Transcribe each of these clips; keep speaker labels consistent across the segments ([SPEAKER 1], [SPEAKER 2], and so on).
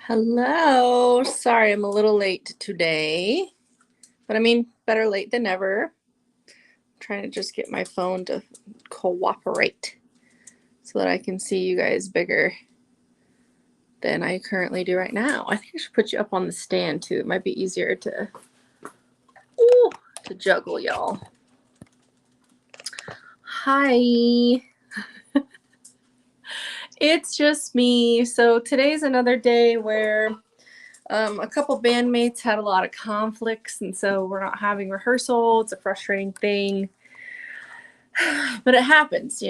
[SPEAKER 1] Hello. Sorry, I'm a little late today, but I mean, better late than never. I'm trying to just get my phone to cooperate so that I can see you guys bigger than I currently do right now. I think I should put you up on the stand too. It might be easier to juggle y'all. Hi. It's just me. So today's another day where a couple bandmates had a lot of conflicts, and so we're not having rehearsal. It's a frustrating thing, but it happens,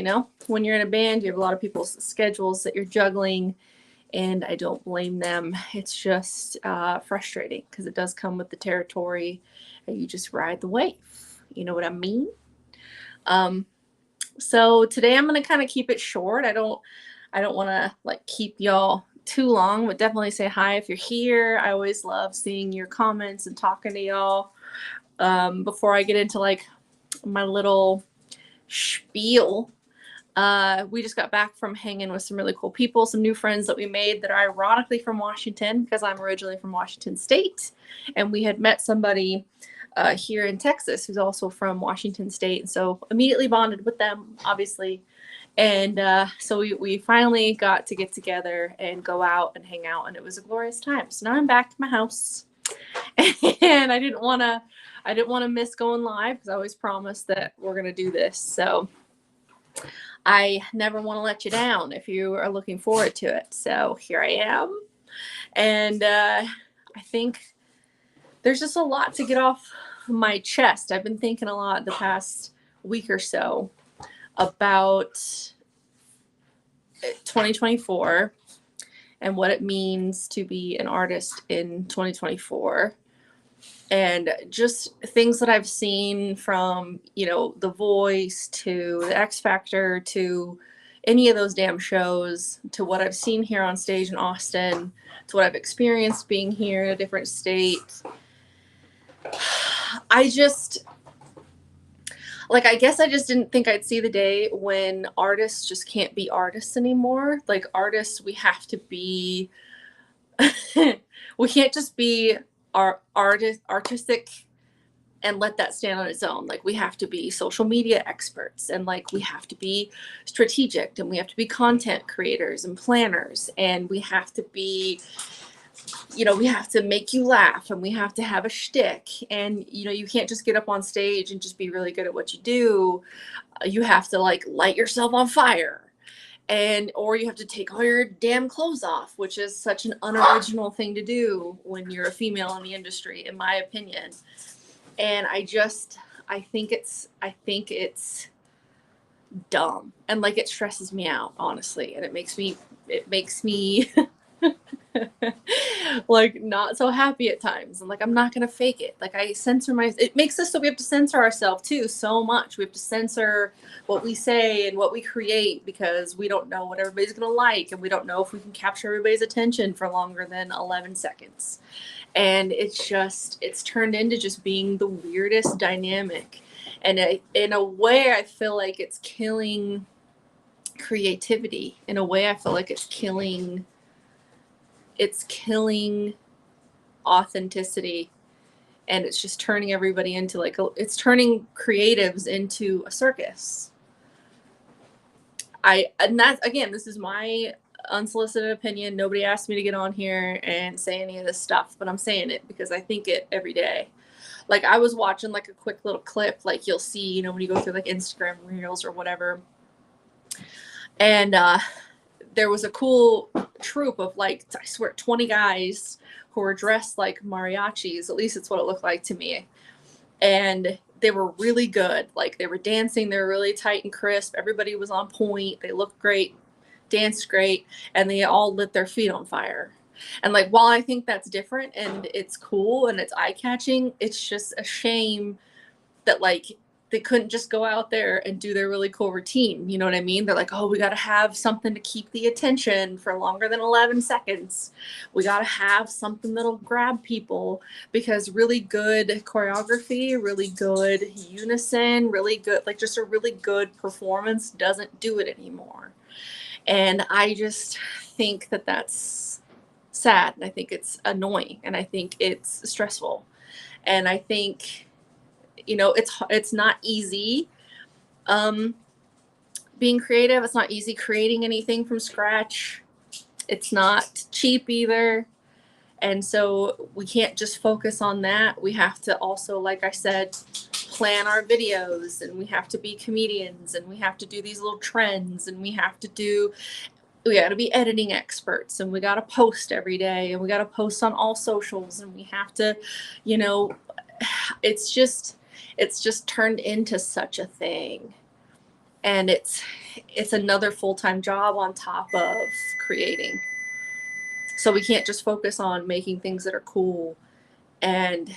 [SPEAKER 1] when you're in a band, you have a lot of people's schedules that you're juggling, and I don't blame them. It's just frustrating because it does come with the territory, and you just ride the wave. You know what I mean? So today I'm going to kind of keep it short. I don't want to keep y'all too long, but definitely say hi if you're here. I always love seeing your comments and talking to y'all. Before I get into my little spiel, we just got back from hanging with some really cool people, some new friends that we made that are ironically from Washington, because I'm originally from Washington State, and we had met somebody here in Texas who's also from Washington State, and so immediately bonded with them, obviously. And so we finally got to get together and go out and hang out, and it was a glorious time. So now I'm back to my house, and I didn't want to miss going live because I always promised that we're gonna do this. So I never want to let you down if you are looking forward to it. So here I am, and I think there's just a lot to get off my chest. I've been thinking a lot the past week or so about 2024 and what it means to be an artist in 2024, and just things that I've seen from The Voice to the X Factor to any of those damn shows, to what I've seen here on stage in Austin, to what I've experienced being here in a different state. I guess I just didn't think I'd see the day when artists just can't be artists anymore. Like, artists, we have to be, we can't just be artistic and let that stand on its own. Like, we have to be social media experts, and we have to be strategic, and we have to be content creators and planners, and we have to be, we have to make you laugh, and we have to have a shtick, and you can't just get up on stage and just be really good at what you do. You have to light yourself on fire, or you have to take all your damn clothes off, which is such an unoriginal thing to do when you're a female in the industry, in my opinion. And I think it's dumb, and it stresses me out, honestly, and it makes me not so happy at times, and I'm not gonna fake it. I censor it makes us so we have to censor ourselves too so much. We have to censor what we say and what we create because we don't know what everybody's gonna like, and we don't know if we can capture everybody's attention for longer than 11 seconds. And it's turned into just being the weirdest dynamic, and in a way I feel like it's killing creativity. In a way I feel like it's killing authenticity, and it's just turning everybody into it's turning creatives into a circus. And that's, again, this is my unsolicited opinion. Nobody asked me to get on here and say any of this stuff, but I'm saying it because I think it every day. I was watching a quick little clip, you'll see, when you go through Instagram reels or whatever, and there was a cool troupe of I swear 20 guys who were dressed like mariachis. At least it's what it looked like to me. And they were really good. They were dancing. They were really tight and crisp. Everybody was on point. They looked great, danced great, and they all lit their feet on fire. And while I think that's different and it's cool and it's eye-catching, it's just a shame that they couldn't just go out there and do their really cool routine. You know what I mean? They're like, oh, we got to have something to keep the attention for longer than 11 seconds. We got to have something that'll grab people, because really good choreography, really good unison, really good, just a really good performance doesn't do it anymore. And I just think that that's sad, and I think it's annoying, and I think it's stressful, and I think, you know, it's not easy being creative. It's not easy creating anything from scratch. It's not cheap either. And so we can't just focus on that. We have to also, like I said, plan our videos, and we have to be comedians, and we have to do these little trends, and we got to be editing experts, and we got to post every day, and we got to post on all socials, and we have to, you know, it's just turned into such a thing. And it's another full-time job on top of creating. So we can't just focus on making things that are cool and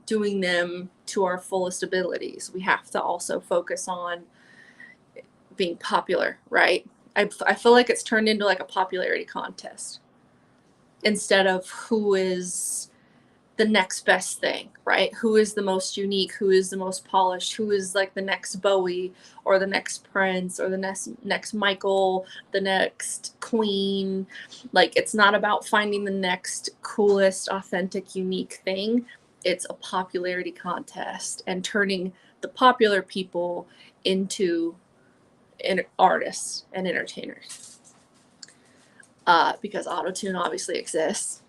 [SPEAKER 1] doing them to our fullest abilities. We have to also focus on being popular, right? I feel like it's turned into like a popularity contest instead of who is the next best thing, right? Who is the most unique? Who is the most polished? Who is like the next Bowie or the next Prince or the next Michael, the next Queen? Like, it's not about finding the next coolest, authentic, unique thing. It's a popularity contest and turning the popular people into artists and entertainers. Because autotune obviously exists.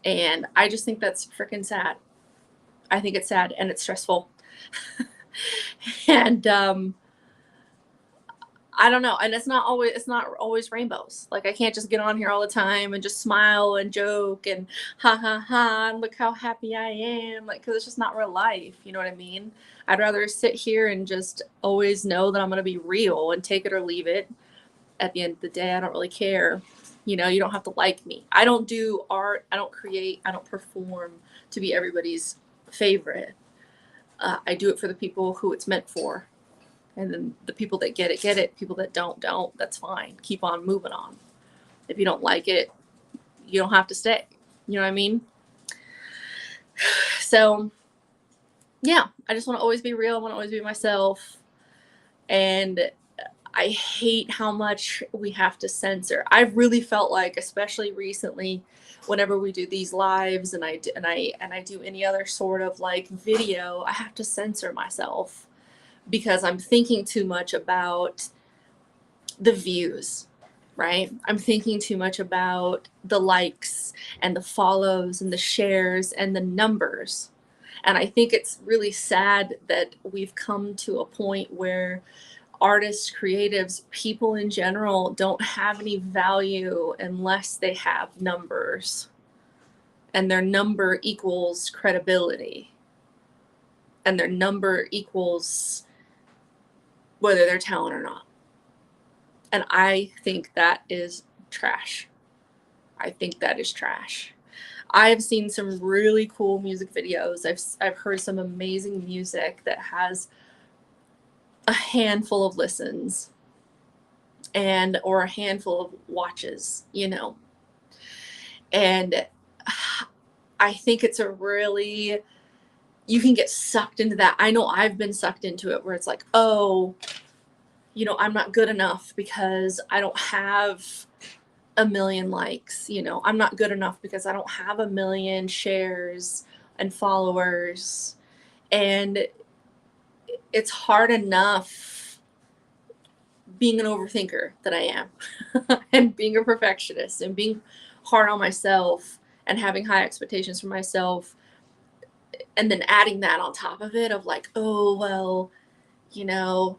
[SPEAKER 1] And I just think that's freaking sad. I think it's sad and it's stressful. And I don't know. And it's not always rainbows. Like, I can't just get on here all the time and just smile and joke and ha ha ha and look how happy I am. Like, because it's just not real life. You know what I mean? I'd rather sit here and just always know that I'm going to be real and take it or leave it. At the end of the day, I don't really care. You know, you don't have to like me. I don't do art. I don't create. I don't perform to be everybody's favorite. I do it for the people who it's meant for. And then the people that get it, get it. People that don't. That's fine. Keep on moving on. If you don't like it, you don't have to stay. You know what I mean? So, yeah, I just want to always be real. I want to always be myself. And I hate how much we have to censor. I've really felt like, especially recently, whenever we do these lives and I do any other sort of like video, I have to censor myself because I'm thinking too much about the views, right? I'm thinking too much about the likes and the follows and the shares and the numbers. And I think it's really sad that we've come to a point where artists, creatives, people in general don't have any value unless they have numbers, and their number equals credibility, and their number equals whether they're talent or not. And I think that is trash. I think that is trash. I've seen some really cool music videos. I've heard some amazing music that has a handful of listens or a handful of watches, you know. And I think it's you can get sucked into that. I know I've been sucked into it where it's like, oh, you know, I'm not good enough because I don't have a million likes. You know, I'm not good enough because I don't have a million shares and followers. And it's hard enough being an overthinker that I am and being a perfectionist and being hard on myself and having high expectations for myself, and then adding that on top of it of like, oh, well, you know,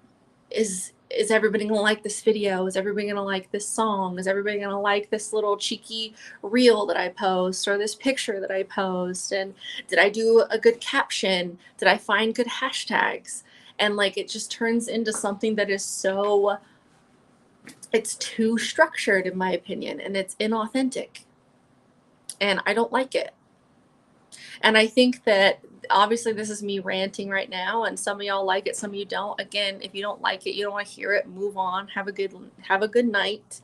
[SPEAKER 1] is everybody gonna like this video? Is everybody gonna like this song? Is everybody gonna like this little cheeky reel that I post or this picture that I post? And did I do a good caption? Did I find good hashtags? And like, it just turns into something that is it's too structured in my opinion, and it's inauthentic. And I don't like it. And I think that obviously this is me ranting right now, and some of y'all like it, some of you don't. Again, if you don't like it, you don't want to hear it, move on. Have a good night.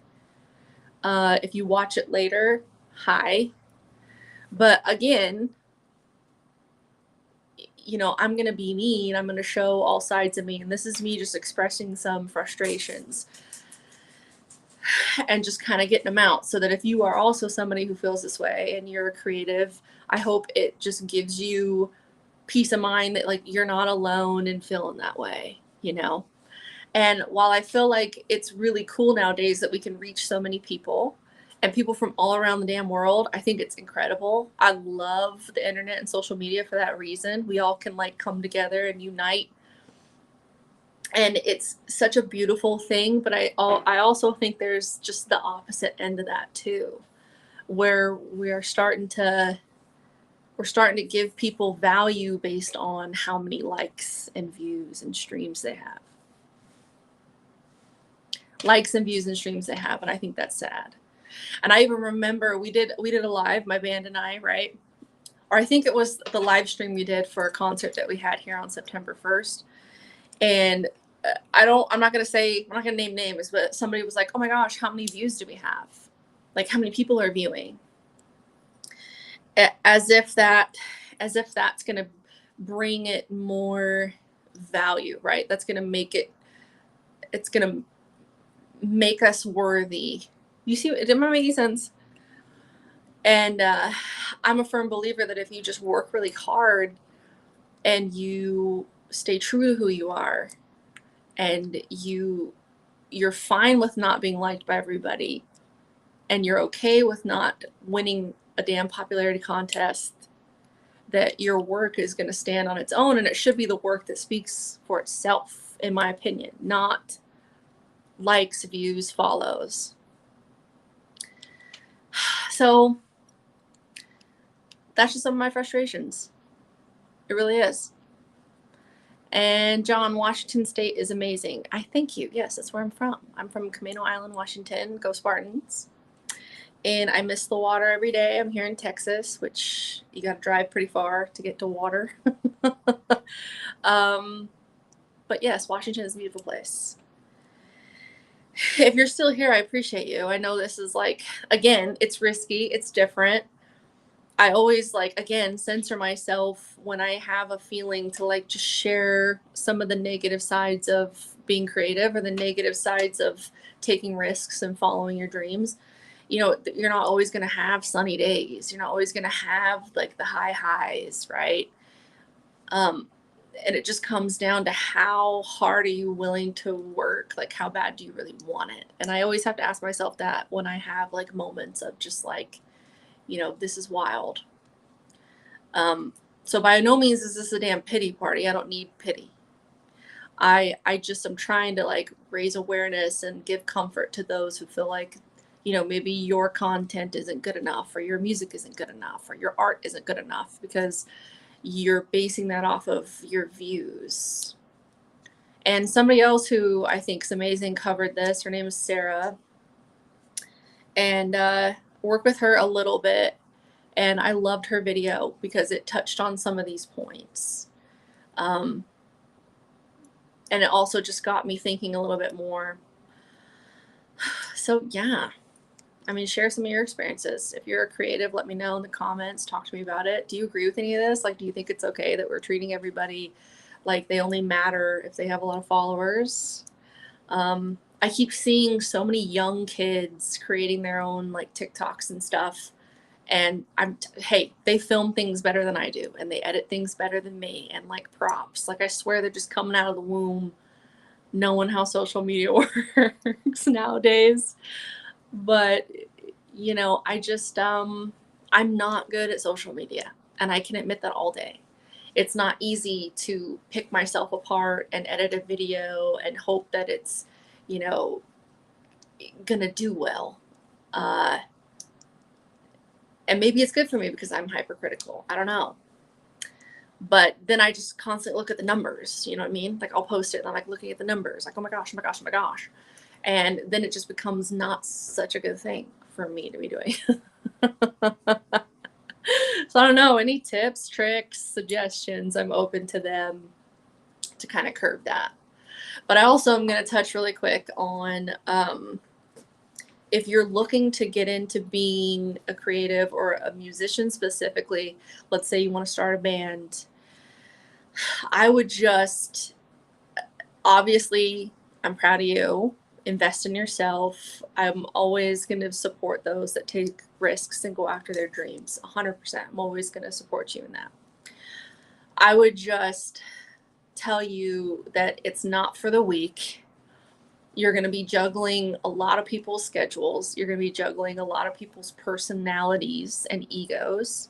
[SPEAKER 1] If you watch it later, hi. But again, you know, I'm going to be me, and I'm going to show all sides of me. And this is me just expressing some frustrations. and just kind of getting them out, so that if you are also somebody who feels this way and you're a creative, I hope it just gives you peace of mind that like you're not alone in feeling that way, you know? And while I feel like it's really cool nowadays that we can reach so many people and people from all around the damn world, I think it's incredible. I love the internet and social media for that reason. We all can like come together and unite. And it's such a beautiful thing, but I also think there's just the opposite end of that too, where we're starting to give people value based on how many likes and views and streams they have. Likes and views and streams they have, and I think that's sad. And I even remember we did a live, my band and I, right? Or I think it was the live stream we did for a concert that we had here on September 1st. And I'm not going to name names, but somebody was like, "Oh my gosh, how many views do we have? Like how many people are viewing?" As if that's going to bring it more value, right? That's going to make it's going to make us worthy. You see, am I making sense? And I'm a firm believer that if you just work really hard and you stay true to who you are, and you're fine with not being liked by everybody, and you're okay with not winning a damn popularity contest, that your work is going to stand on its own, and it should be the work that speaks for itself, in my opinion, not likes, views, follows. So that's just some of my frustrations. It really is. And John, Washington State is amazing. I thank you. Yes, that's where I'm from. I'm from Camino Island, Washington. Go Spartans. And I miss the water every day. I'm here in Texas, which you got to drive pretty far to get to water. But yes, Washington is a beautiful place. If you're still here, I appreciate you. I know this is like, again, it's risky. It's different. I always censor myself when I have a feeling to like just share some of the negative sides of being creative, or the negative sides of taking risks and following your dreams. You know, you're not always going to have sunny days. You're not always going to have like the high highs, right? And it just comes down to how hard are you willing to work? Like, how bad do you really want it? And I always have to ask myself that when I have like moments of just like, this is wild. So by no means is this a damn pity party. I don't need pity. I just am trying to like raise awareness and give comfort to those who feel like, maybe your content isn't good enough, or your music isn't good enough, or your art isn't good enough, because you're basing that off of your views. And somebody else who I think is amazing covered this. Her name is Sarah. And work with her a little bit. And I loved her video because it touched on some of these points. And it also just got me thinking a little bit more. So yeah, I mean, share some of your experiences. If you're a creative, let me know in the comments. Talk to me about it. Do you agree with any of this? Like, do you think it's okay that we're treating everybody like they only matter if they have a lot of followers? I keep seeing so many young kids creating their own like TikToks and stuff. And hey, they film things better than I do, and they edit things better than me, and like props. Like, I swear they're just coming out of the womb knowing how social media works nowadays. But, I just, I'm not good at social media, and I can admit that all day. It's not easy to pick myself apart and edit a video and hope that it's, gonna do well. And maybe it's good for me because I'm hypercritical. I don't know. But then I just constantly look at the numbers. You know what I mean? Like, I'll post it and I'm like looking at the numbers. Like, oh my gosh, oh my gosh, oh my gosh. And then it just becomes not such a good thing for me to be doing. So I don't know. Any tips, tricks, suggestions? I'm open to them to kind of curb that. But I also am going to touch really quick on if you're looking to get into being a creative or a musician specifically. Let's say you want to start a band. I would just, obviously, I'm proud of you invest in yourself. I'm always going to support those that take risks and go after their dreams. 100%. I'm always going to support you in that. I would just tell you that it's not for the weak. You're going to be juggling a lot of people's schedules. You're going to be juggling a lot of people's personalities and egos.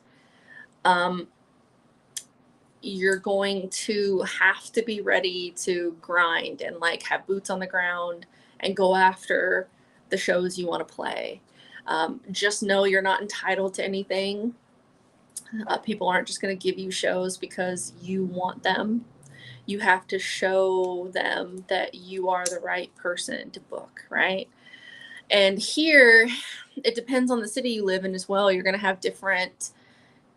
[SPEAKER 1] You're going to have to be ready to grind and like have boots on the ground and go after the shows you want to play. Just know you're not entitled to anything. People aren't just going to give you shows because you want them. You have to show them that you are the right person to book, right? And here, it depends on the city you live in as well. You're going to have different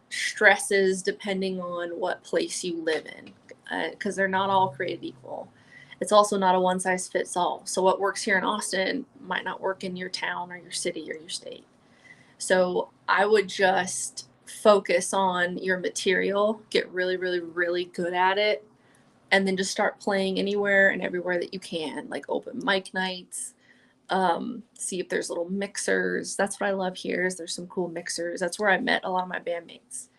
[SPEAKER 1] stresses depending on what place you live in, because they're not all created equal. It's also not a one size fits all. So what works here in Austin might not work in your town or your city or your state. So I would just focus on your material, get really, really, really good at it, and then just start playing anywhere and everywhere that you can, like open mic nights. See if there's little mixers. That's what I love here is there's some cool mixers. That's where I met a lot of my bandmates.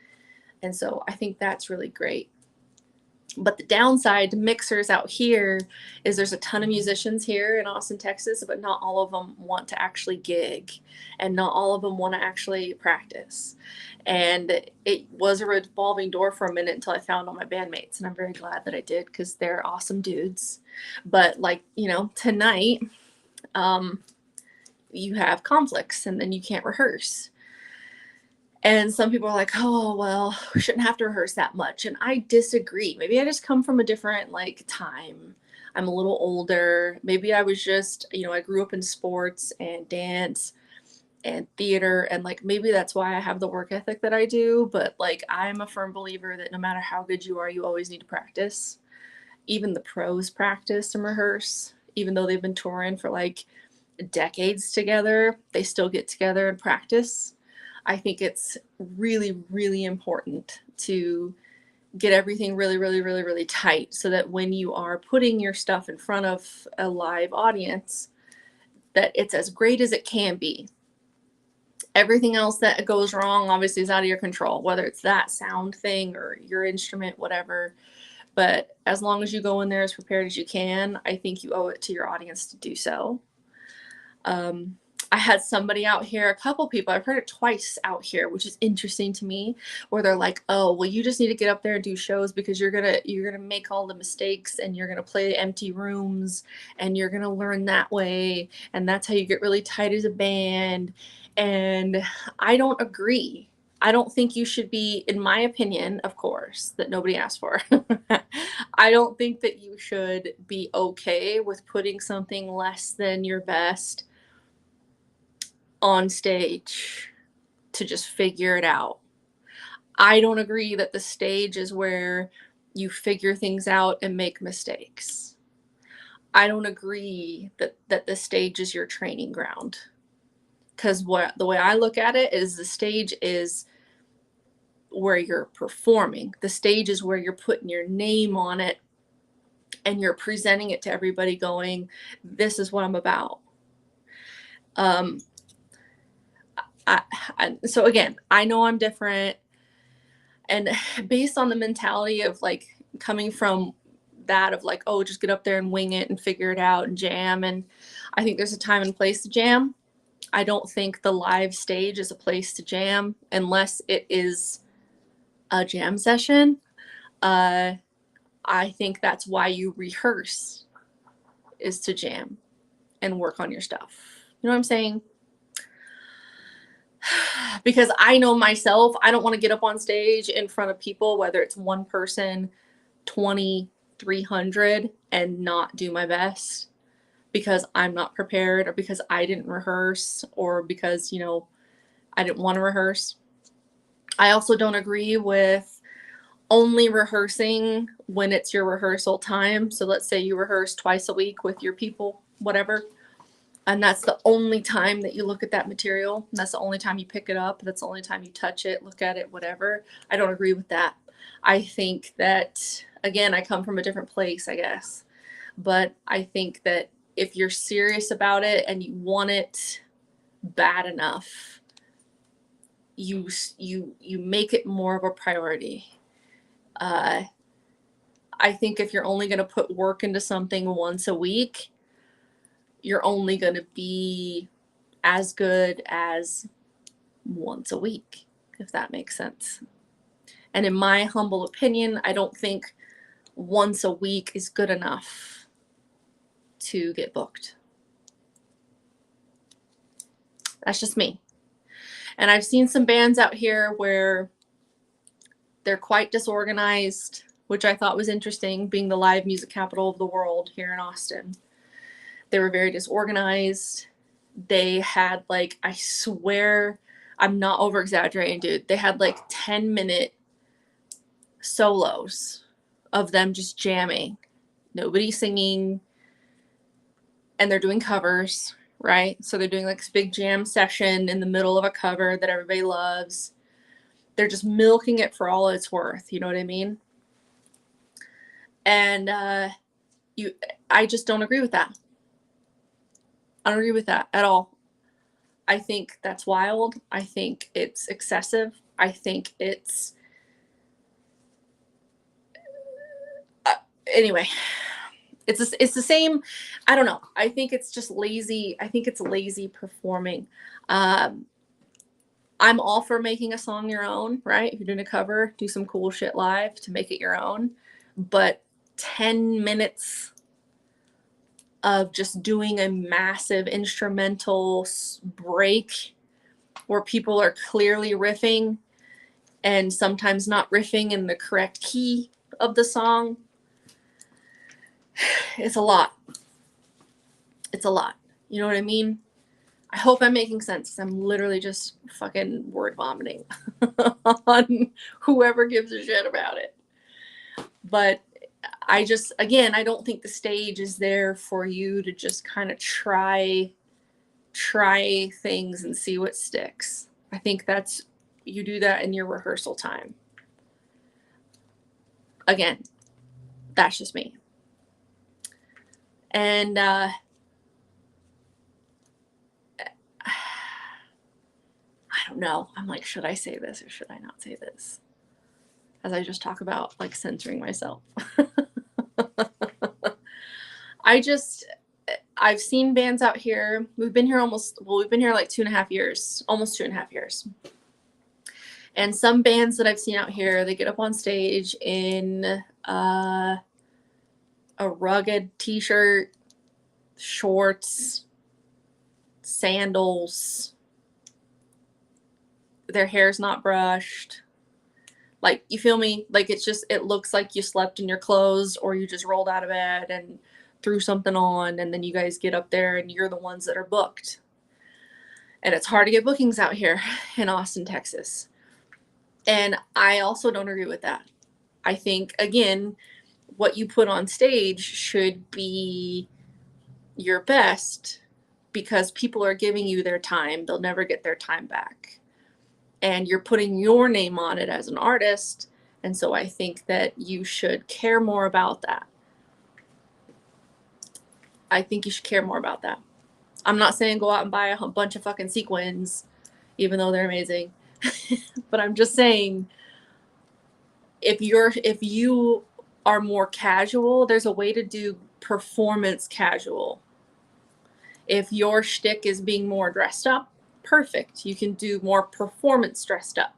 [SPEAKER 1] And so I think that's really great. But the downside to mixers out here is there's a ton of musicians here in Austin, Texas, but not all of them want to actually gig and not all of them want to actually practice. And it was a revolving door for a minute until I found all my bandmates. And I'm very glad that I did because they're awesome dudes. But like, tonight, you have conflicts and then you can't rehearse. And some people are like, oh, well, we shouldn't have to rehearse that much. And I disagree. Maybe I just come from a different time. I'm a little older. Maybe I was just, I grew up in sports and dance and theater. And maybe that's why I have the work ethic that I do. But I'm a firm believer that no matter how good you are, you always need to practice. Even the pros practice and rehearse, even though they've been touring for decades together, they still get together and practice. I think it's really, really important to get everything really, really, really, really tight so that when you are putting your stuff in front of a live audience, that it's as great as it can be. Everything else that goes wrong obviously is out of your control, whether it's that sound thing or your instrument, whatever. But as long as you go in there as prepared as you can, I think you owe it to your audience to do so. I had somebody out here, a couple people, I've heard it twice out here, which is interesting to me, where they're like, oh, well, you just need to get up there and do shows because you're gonna make all the mistakes and you're gonna play empty rooms and you're gonna learn that way. And that's how you get really tight as a band. And I don't agree. I don't think you should be, in my opinion, of course, that nobody asked for. I don't think that you should be okay with putting something less than your best on stage to just figure it out. I don't agree that the stage is where you figure things out and make mistakes. I don't agree that the stage is your training ground. Because the way I look at it is the stage is where you're performing. The stage is where you're putting your name on it and you're presenting it to everybody going, this is what I'm about. So again, I know I'm different, and based on the mentality of coming from that of oh, just get up there and wing it and figure it out and jam. And I think there's a time and place to jam. I don't think the live stage is a place to jam unless it is a jam session. I think that's why you rehearse, is to jam and work on your stuff. You know what I'm saying? Because I know myself, I don't want to get up on stage in front of people, whether it's one person, 20, 300, and not do my best because I'm not prepared or because I didn't rehearse or because, I didn't want to rehearse. I also don't agree with only rehearsing when it's your rehearsal time. So let's say you rehearse twice a week with your people, whatever. And that's the only time that you look at that material. That's the only time you pick it up. That's the only time you touch it, look at it, whatever. I don't agree with that. I think that, again, I come from a different place, I guess. But I think that if you're serious about it and you want it bad enough, you make it more of a priority. I think if you're only going to put work into something once a week, you're only going to be as good as once a week, if that makes sense. And in my humble opinion, I don't think once a week is good enough to get booked. That's just me. And I've seen some bands out here where they're quite disorganized, which I thought was interesting, being the live music capital of the world here in Austin. They were very disorganized. They had like, I swear, I'm not over exaggerating, dude. They had like 10-minute solos of them just jamming, nobody singing, and they're doing covers, right? So they're doing like this big jam session in the middle of a cover that everybody loves. They're just milking it for all it's worth. You know what I mean? And I just don't agree with that. I don't agree with that at all. I think that's wild. I think it's excessive. I think it's anyway. It's the same. I don't know. I think it's just lazy. I think it's lazy performing. I'm all for making a song your own, right? If you're doing a cover, do some cool shit live to make it your own. But 10 minutes of just doing a massive instrumental break where people are clearly riffing and sometimes not riffing in the correct key of the song, it's a lot. It's a lot. You know what I mean? I hope I'm making sense because I'm literally just fucking word vomiting on whoever gives a shit about it. But I just, again, I don't think the stage is there for you to just kind of try things and see what sticks. I think you do that in your rehearsal time. Again, that's just me. And I don't know. I'm like, should I say this or should I not say this? As I just talk about like censoring myself. I've seen bands out here. We've been here like 2.5 years, almost 2.5 years. And some bands that I've seen out here, they get up on stage in a rugged t-shirt, shorts, sandals. Their hair's not brushed. Like, you feel me? Like, it looks like you slept in your clothes or you just rolled out of bed and threw something on, and then you guys get up there and you're the ones that are booked. And it's hard to get bookings out here in Austin, Texas. And I also don't agree with that. I think, again, what you put on stage should be your best because people are giving you their time. They'll never get their time back. And you're putting your name on it as an artist. And so I think that you should care more about that. I think you should care more about that. I'm not saying go out and buy a bunch of fucking sequins, even though they're amazing. But I'm just saying, if you are more casual, there's a way to do performance casual. If your shtick is being more dressed up, perfect. You can do more performance dressed up.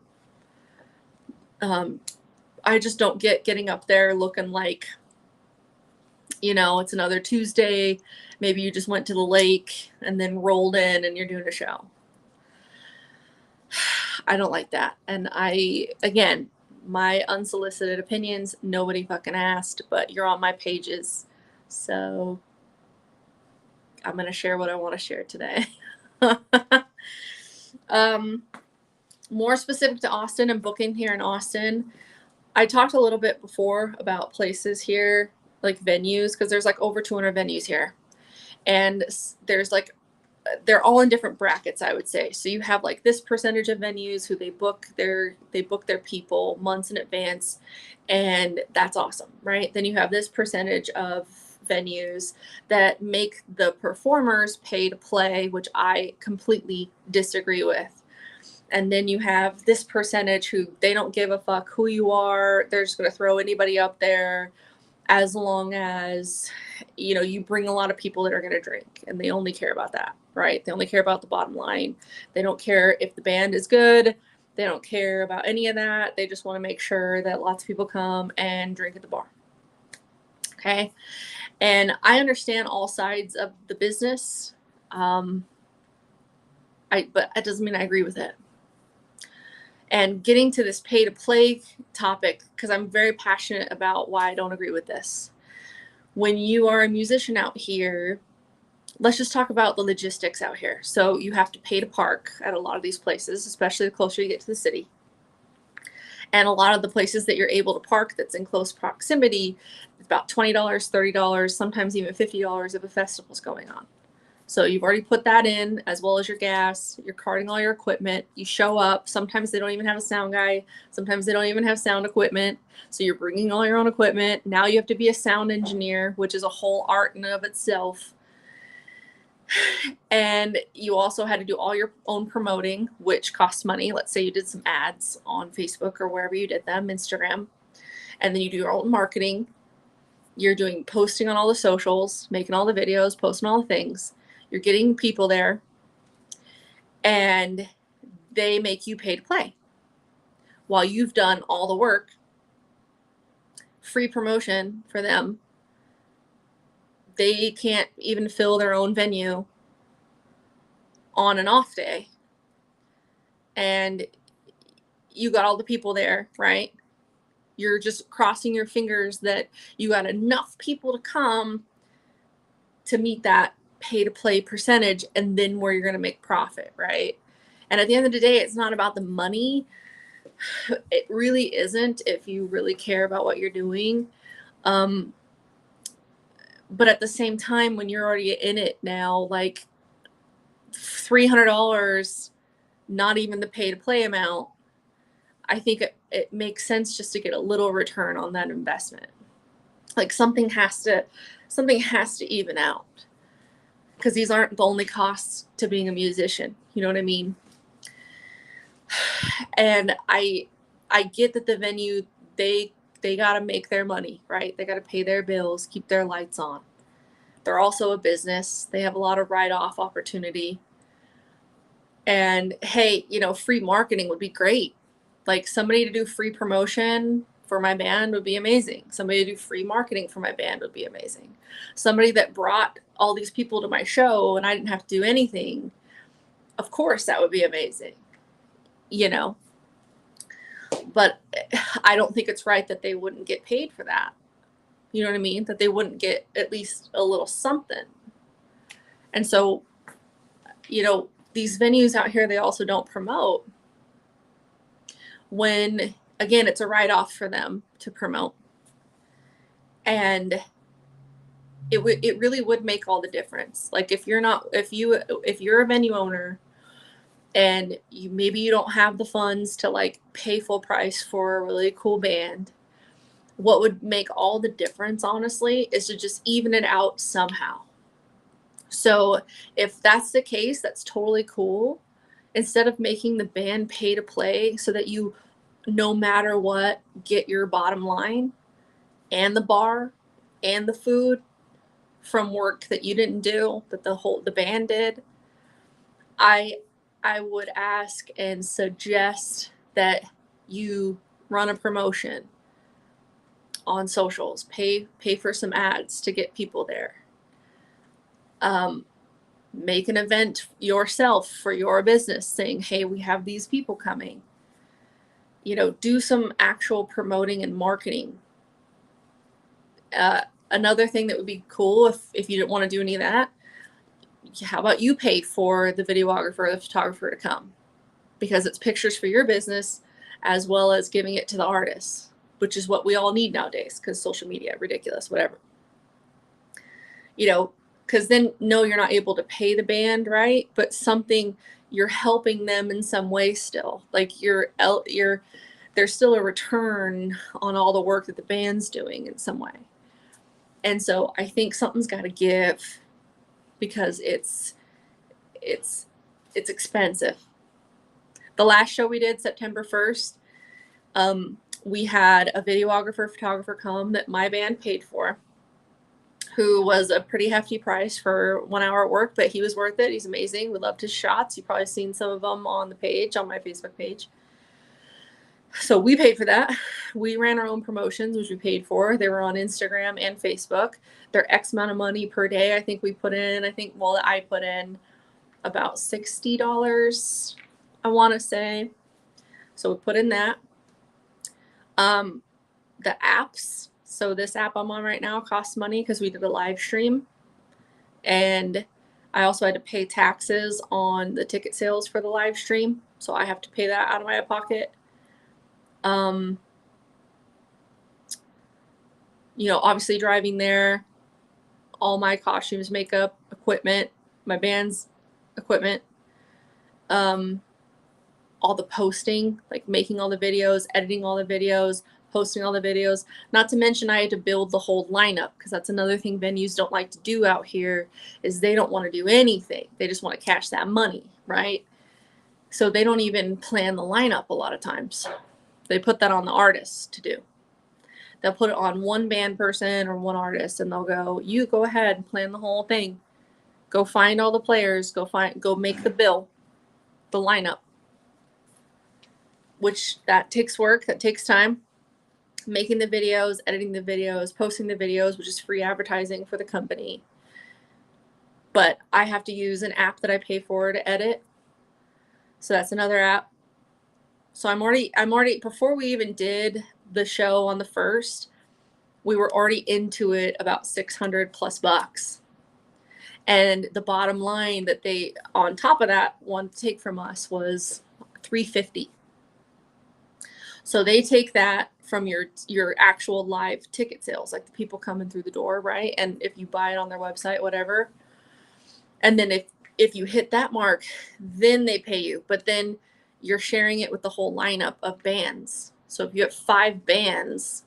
[SPEAKER 1] I just don't get getting up there looking like, it's another Tuesday. Maybe you just went to the lake and then rolled in and you're doing a show. I don't like that. And again, my unsolicited opinions, nobody fucking asked, but you're on my pages. So I'm going to share what I want to share today. More specific to Austin and booking here in Austin. I talked a little bit before about places here, like venues, because there's like over 200 venues here. And there's like, they're all in different brackets, I would say. So you have like this percentage of venues who they book their people months in advance, and that's awesome, right? Then you have this percentage of venues that make the performers pay to play, which I completely disagree with. And then you have this percentage who they don't give a fuck who you are. They're just going to throw anybody up there as long as, you know, you bring a lot of people that are going to drink, and they only care about that, right? They only care about the bottom line. They don't care if the band is good. They don't care about any of that. They just want to make sure that lots of people come and drink at the bar. Okay. And I understand all sides of the business. But that doesn't mean I agree with it. And getting to this pay to play topic, because I'm very passionate about why I don't agree with this. When you are a musician out here, let's just talk about the logistics out here. So you have to pay to park at a lot of these places, especially the closer you get to the city. And a lot of the places that you're able to park that's in close proximity, it's about $20, $30, sometimes even $50 if a festival's going on. So you've already put that in, as well as your gas. You're carting all your equipment. You show up. Sometimes they don't even have a sound guy. Sometimes they don't even have sound equipment. So you're bringing all your own equipment. Now you have to be a sound engineer, which is a whole art in and of itself. And you also had to do all your own promoting, which costs money. Let's say you did some ads on Facebook or wherever you did them, Instagram. And then you do your own marketing. You're doing posting on all the socials, making all the videos, posting all the things. You're getting people there, and they make you pay to play while you've done all the work. Free promotion for them. They can't even fill their own venue on an off day. And you got all the people there, right? You're just crossing your fingers that you got enough people to come to meet that pay to play percentage, and then where you're going to make profit, right? And at the end of the day, it's not about the money. It really isn't, if you really care about what you're doing. But at the same time, when you're already in it now, like $300, not even the pay to play amount, I think it makes sense just to get a little return on that investment. Like something has to even out. Because these aren't the only costs to being a musician. You know what I mean? And I get that the venue, they got to make their money, right? They got to pay their bills, keep their lights on. They're also a business. They have a lot of write-off opportunity. And hey, you know, free marketing would be great. Like somebody to do free promotion for my band would be amazing. Somebody to do free marketing for my band would be amazing. Somebody that brought all these people to my show and I didn't have to do anything, of course that would be amazing, you know. But I don't think it's right that they wouldn't get paid for that. You know what I mean? That they wouldn't get at least a little something. And so, you know, these venues out here, they also don't promote. When, again, it's a write-off for them to promote. And it really would make all the difference. Like if you're a venue owner and maybe you don't have the funds to like pay full price for a really cool band, what would make all the difference, honestly, is to just even it out somehow. So if that's the case, that's totally cool. Instead of making the band pay to play so that you, no matter what, get your bottom line and the bar and the food from work that you didn't do, that the band did, I would ask and suggest that you run a promotion on socials, pay for some ads to get people there. Make an event yourself for your business saying, hey, we have these people coming. You know, do some actual promoting and marketing. Another thing that would be cool if you didn't want to do any of that, how about you pay for the videographer or the photographer to come? Because it's pictures for your business as well as giving it to the artists, which is what we all need nowadays because social media, ridiculous, whatever. You know, because then, no, you're not able to pay the band, right? But something, you're helping them in some way still. Like there's still a return on all the work that the band's doing in some way. And so I think something's got to give because it's expensive. The last show we did, September 1st, we had a videographer, photographer come that my band paid for, who was a pretty hefty price for 1 hour work, but he was worth it. He's amazing. We loved his shots. You've probably seen some of them on the page, on my Facebook page. So we paid for that. We ran our own promotions, which we paid for. They were on Instagram and Facebook. They're X amount of money per day. I think I put in about $60, I want to say. So we put in that. The apps. So this app I'm on right now costs money because we did a live stream. And I also had to pay taxes on the ticket sales for the live stream. So I have to pay that out of my pocket. Obviously driving there, all my costumes, makeup, equipment, my band's equipment, all the posting, like making all the videos, editing all the videos, posting all the videos. Not to mention I had to build the whole lineup, because that's another thing venues don't like to do out here, is they don't want to do anything. They just want to cash that money, right? So they don't even plan the lineup a lot of times. They put that on the artists to do. They'll put it on one band person or one artist, and they'll go, you go ahead and plan the whole thing. Go find all the players, go make the bill, the lineup. Which that takes work, that takes time. Making the videos, editing the videos, posting the videos, which is free advertising for the company. But I have to use an app that I pay for to edit. So that's another app. So I'm already, before we even did the show on the 1st, we were already into it about $600+ And the bottom line that they, on top of that, wanted to take from us was $350. So they take that from your actual live ticket sales, like the people coming through the door, right? And if you buy it on their website, whatever. And then if you hit that mark, then they pay you. But then you're sharing it with the whole lineup of bands. So if you have 5 bands,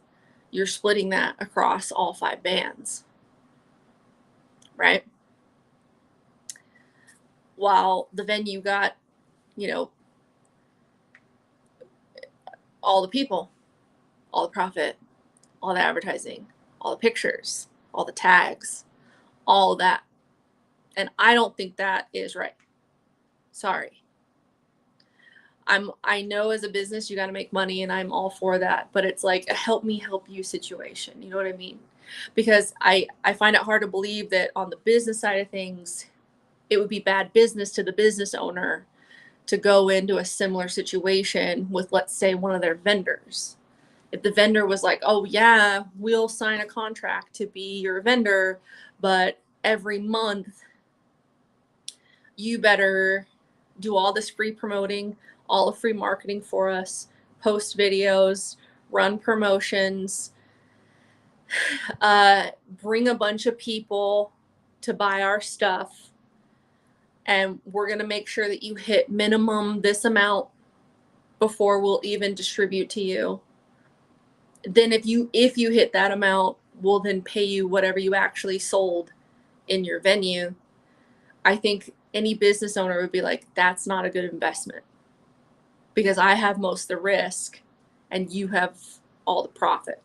[SPEAKER 1] you're splitting that across all 5 bands, right? While the venue got, all the people, all the profit, all the advertising, all the pictures, all the tags, all of that. And I don't think that is right. Sorry. I know as a business, you got to make money, and I'm all for that, but it's like a help me help you situation. You know what I mean? Because I find it hard to believe that on the business side of things, it would be bad business to the business owner to go into a similar situation with, let's say, one of their vendors. If the vendor was like, oh yeah, we'll sign a contract to be your vendor, but every month you better do all this free promoting, all the free marketing for us, post videos, run promotions, bring a bunch of people to buy our stuff, and we're going to make sure that you hit minimum this amount before we'll even distribute to you. Then if you hit that amount, we'll then pay you whatever you actually sold in your venue. I think any business owner would be like, that's not a good investment, because I have most of the risk and you have all the profit.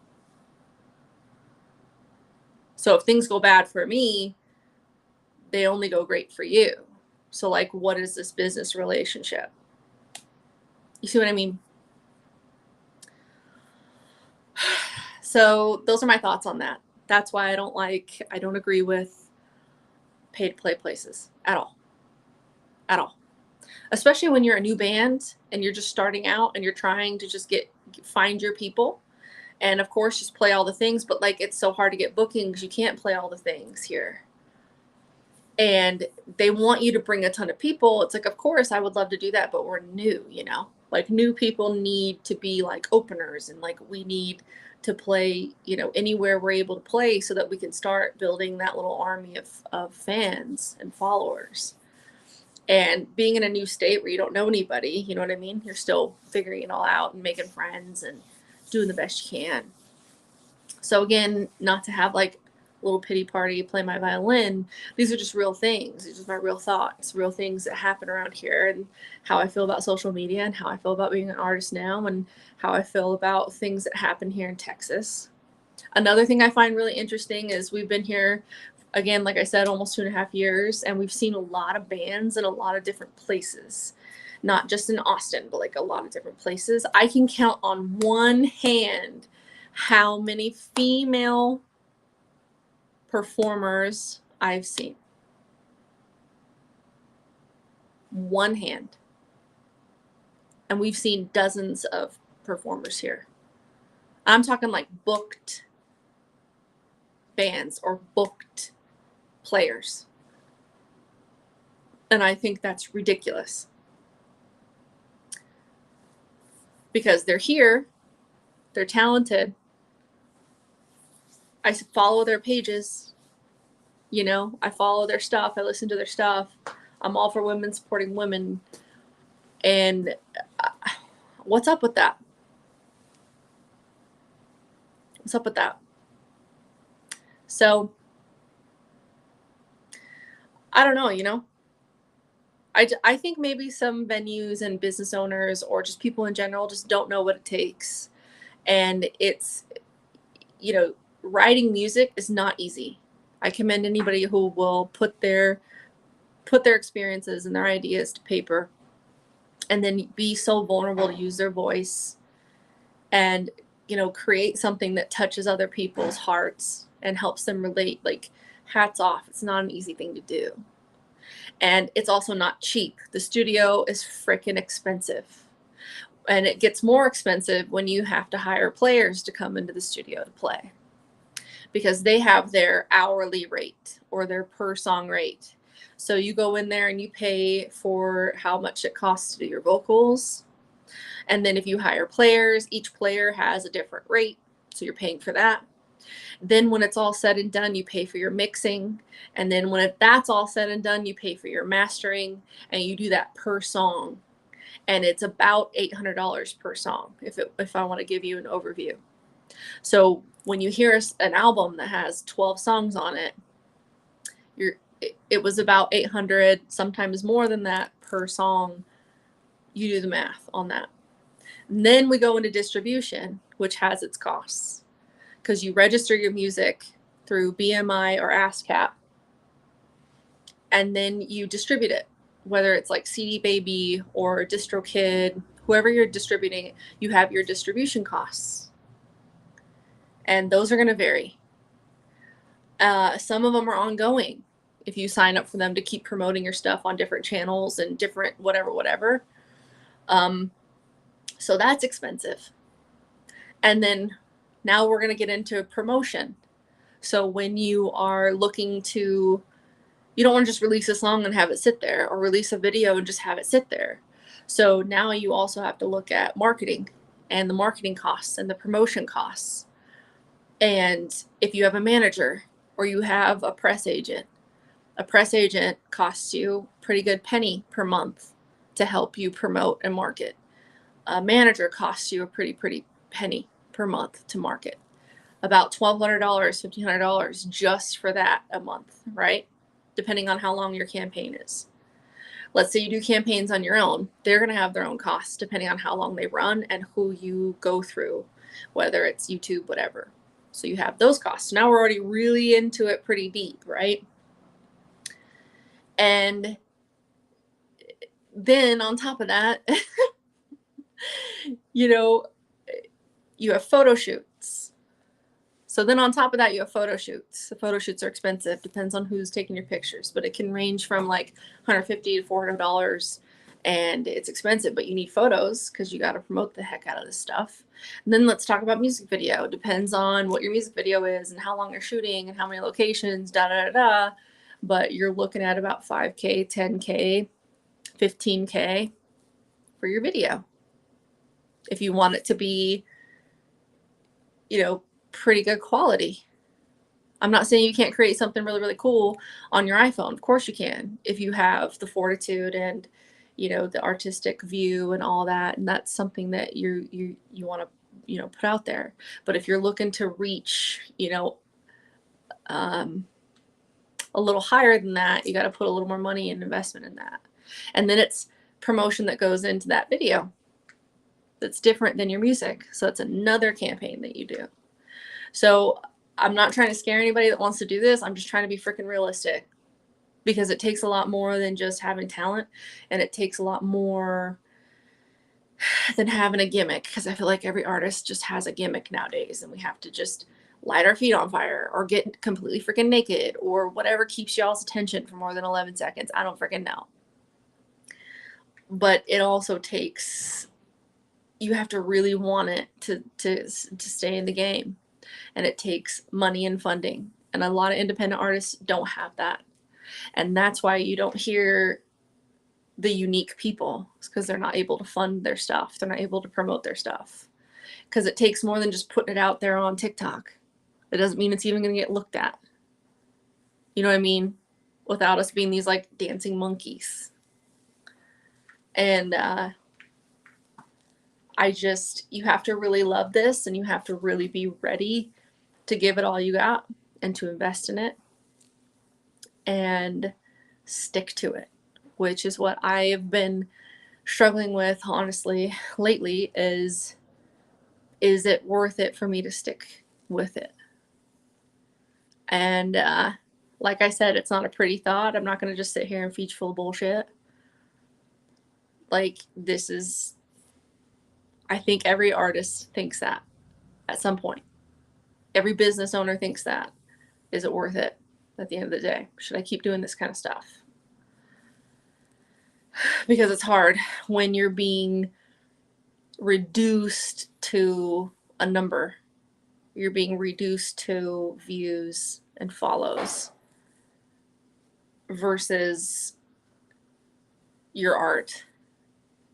[SPEAKER 1] So if things go bad for me, they only go great for you. So like, what is this business relationship? You see what I mean? So those are my thoughts on that. That's why I don't agree with pay to play places at all. At all. Especially when you're a new band and you're just starting out and you're trying to just find your people. And of course, just play all the things, but like, it's so hard to get bookings. You can't play all the things here. And they want you to bring a ton of people. It's like, of course, I would love to do that, but we're new, like new people need to be like openers, and like we need to play, anywhere we're able to play, so that we can start building that little army of fans and followers. And being in a new state where you don't know anybody, you know what I mean? You're still figuring it all out and making friends and doing the best you can. So again, not to have like little pity party, play my violin. These are just real things. These are my real thoughts, real things that happen around here, and how I feel about social media, and how I feel about being an artist now, and how I feel about things that happen here in Texas. Another thing I find really interesting is we've been here, again, like I said, almost 2.5 years, and we've seen a lot of bands in a lot of different places. Not just in Austin, but like a lot of different places. I can count on one hand how many female performers I've seen. One hand. And we've seen dozens of performers here. I'm talking like booked bands or booked players. And I think that's ridiculous. Because they're here, they're talented. I follow their pages, you know, I follow their stuff, I listen to their stuff. I'm all for women supporting women. And what's up with that? What's up with that? So, I don't know, you know. I think maybe some venues and business owners or just people in general just don't know what it takes. And it's, you know, writing music is not easy. I commend anybody who will put their experiences and their ideas to paper and then be so vulnerable to use their voice and, you know, create something that touches other people's hearts and helps them relate. Like, hats off. It's not an easy thing to do. And it's also not cheap. The studio is freaking expensive. And it gets more expensive when you have to hire players to come into the studio to play, because they have their hourly rate or their per song rate. So you go in there and you pay for how much it costs to do your vocals. And then if you hire players, each player has a different rate. So you're paying for that. Then when it's all said and done, you pay for your mixing. And then when that's all said and done, you pay for your mastering, and you do that per song. And it's about $800 per song if I want to give you an overview. So when you hear an album that has 12 songs on it, it was about 800, sometimes more than that per song. You do the math on that. And then we go into distribution, which has its costs, because you register your music through BMI or ASCAP, and then you distribute it, whether it's like CD Baby or DistroKid, whoever you're distributing, you have your distribution costs. And those are going to vary. Some of them are ongoing. If you sign up for them to keep promoting your stuff on different channels and different whatever. So that's expensive. And then now we're going to get into promotion. So when you are looking to, you don't want to just release a song and have it sit there, or release a video and just have it sit there. So now you also have to look at marketing and the marketing costs and the promotion costs. And if you have a manager or you have a press agent costs you a pretty good penny per month to help you promote and market. A manager costs you a pretty penny per month to market. About $1,200, $1,500 just for that a month, right? Depending on how long your campaign is. Let's say you do campaigns on your own. They're going to have their own costs depending on how long they run and who you go through, whether it's YouTube, whatever. So you have those costs. Now we're already really into it pretty deep, right? And then on top of that, you know, you have photo shoots. So then on top of that, you have photo shoots. The photo shoots are expensive. Depends on who's taking your pictures, but it can range from like $150 to $400, and it's expensive, but you need photos because you got to promote the heck out of this stuff. And then let's talk about music video. Depends on what your music video is and how long you're shooting and how many locations, but you're looking at about $5K, $10K, $15K for your video. If you want it to be, you know, pretty good quality. I'm not saying you can't create something really cool on your iPhone. Of course you can, if you have the fortitude and, you know, the artistic view and all that, and that's something that you want to, you know, put out there. But if you're looking to reach, you know, a little higher than that, you got to put a little more money and investment in that. And then it's promotion that goes into that video that's different than your music. So it's another campaign that you do. So I'm not trying to scare anybody that wants to do this. I'm just trying to be freaking realistic, because it takes a lot more than just having talent, and it takes a lot more than having a gimmick, because I feel like every artist just has a gimmick nowadays, and we have to just light our feet on fire or get completely freaking naked or whatever keeps y'all's attention for more than 11 seconds. I don't freaking know. But it also takes, you have to really want it to stay in the game, and it takes money and funding, and a lot of independent artists don't have that. And that's why you don't hear the unique people. It's because they're not able to fund their stuff. They're not able to promote their stuff, because it takes more than just putting it out there on TikTok. It doesn't mean it's even going to get looked at. You know what I mean? Without us being these like dancing monkeys. And you have to really love this, and you have to really be ready to give it all you got and to invest in it and stick to it, which is what I've been struggling with, honestly, lately. Is it worth it for me to stick with it? And like I said, it's not a pretty thought. I'm not going to just sit here and feed you full of bullshit. Like, this is, I think every artist thinks that at some point. Every business owner thinks that. Is it worth it at the end of the day? Should I keep doing this kind of stuff? Because it's hard when you're being reduced to a number. You're being reduced to views and follows versus your art.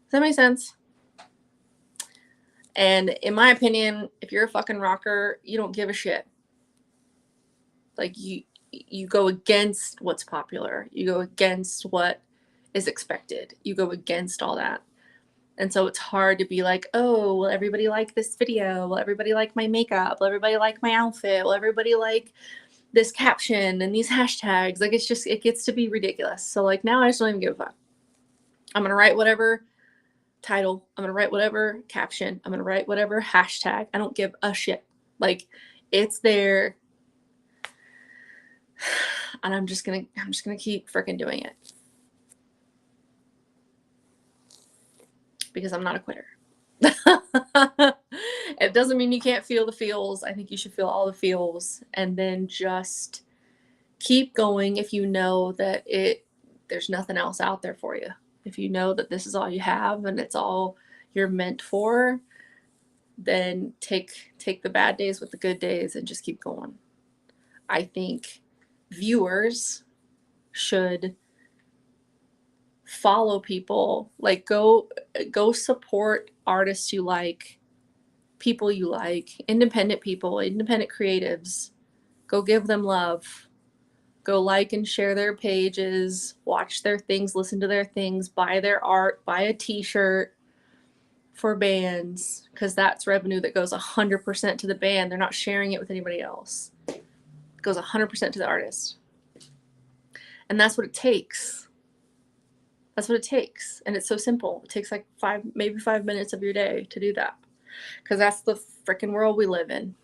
[SPEAKER 1] Does that make sense? And in my opinion, if you're a fucking rocker, you don't give a shit. Like, you go against what's popular. You go against what is expected. You go against all that. And so it's hard to be like, oh, will everybody like this video? Will everybody like my makeup? Will everybody like my outfit? Will everybody like this caption and these hashtags? Like, it gets to be ridiculous. So like, now I just don't even give a fuck. I'm going to write whatever title. I'm going to write whatever caption. I'm going to write whatever hashtag. I don't give a shit. Like, it's there. And I'm just going to keep freaking doing it. Because I'm not a quitter. It doesn't mean you can't feel the feels. I think you should feel all the feels, and then just keep going if you know that there's nothing else out there for you. If you know that this is all you have and it's all you're meant for, then take the bad days with the good days and just keep going. I think viewers should follow people, like go support artists you like, people you like, independent people, independent creatives. Go give them love. Go like and share their pages, watch their things, listen to their things, buy their art, buy a t-shirt for bands, because that's revenue that goes 100% to the band. They're not sharing it with anybody else. It goes 100% to the artist. And that's what it takes. That's what it takes. And it's so simple. It takes like maybe 5 minutes of your day to do that. Because that's the freaking world we live in.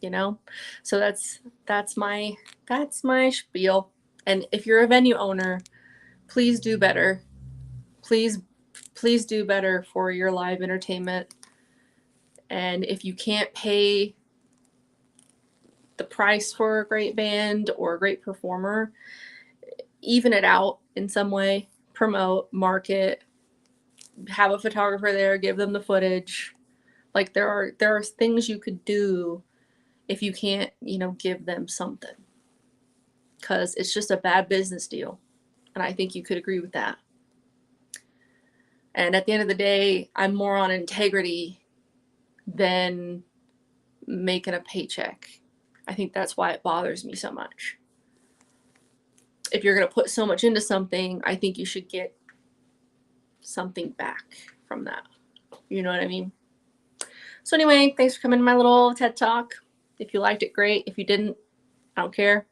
[SPEAKER 1] You know? So that's my spiel. And if you're a venue owner, please do better. Please do better for your live entertainment. And if you can't pay the price for a great band or a great performer, even it out in some way. Promote, market, have a photographer there, give them the footage. Like, there are things you could do if you can't, give them something. Because it's just a bad business deal. And I think you could agree with that. And at the end of the day, I'm more on integrity than making a paycheck. I think that's why it bothers me so much. If you're going to put so much into something, I think you should get something back from that. You know what I mean? So anyway, thanks for coming to my little TED Talk. If you liked it, great. If you didn't, I don't care.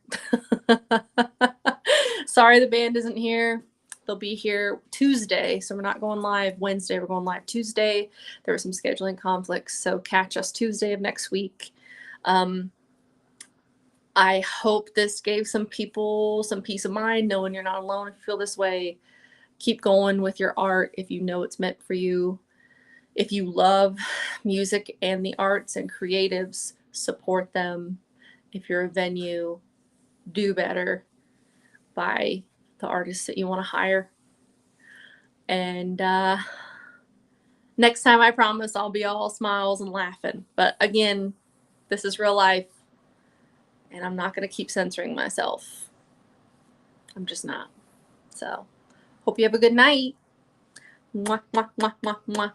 [SPEAKER 1] Sorry the band isn't here. They'll be here Tuesday, so we're not going live Wednesday. We're going live Tuesday. There were some scheduling conflicts, so catch us Tuesday of next week. I hope this gave some people some peace of mind, knowing you're not alone if you feel this way. Keep going with your art if you know it's meant for you. If you love music and the arts and creatives, support them. If you're a venue, do better by the artists that you want to hire. And next time, I promise I'll be all smiles and laughing. But again, this is real life, and I'm not going to keep censoring myself. I'm just not. So, hope you have a good night. Mwah, mwah, mwah, mwah, mwah.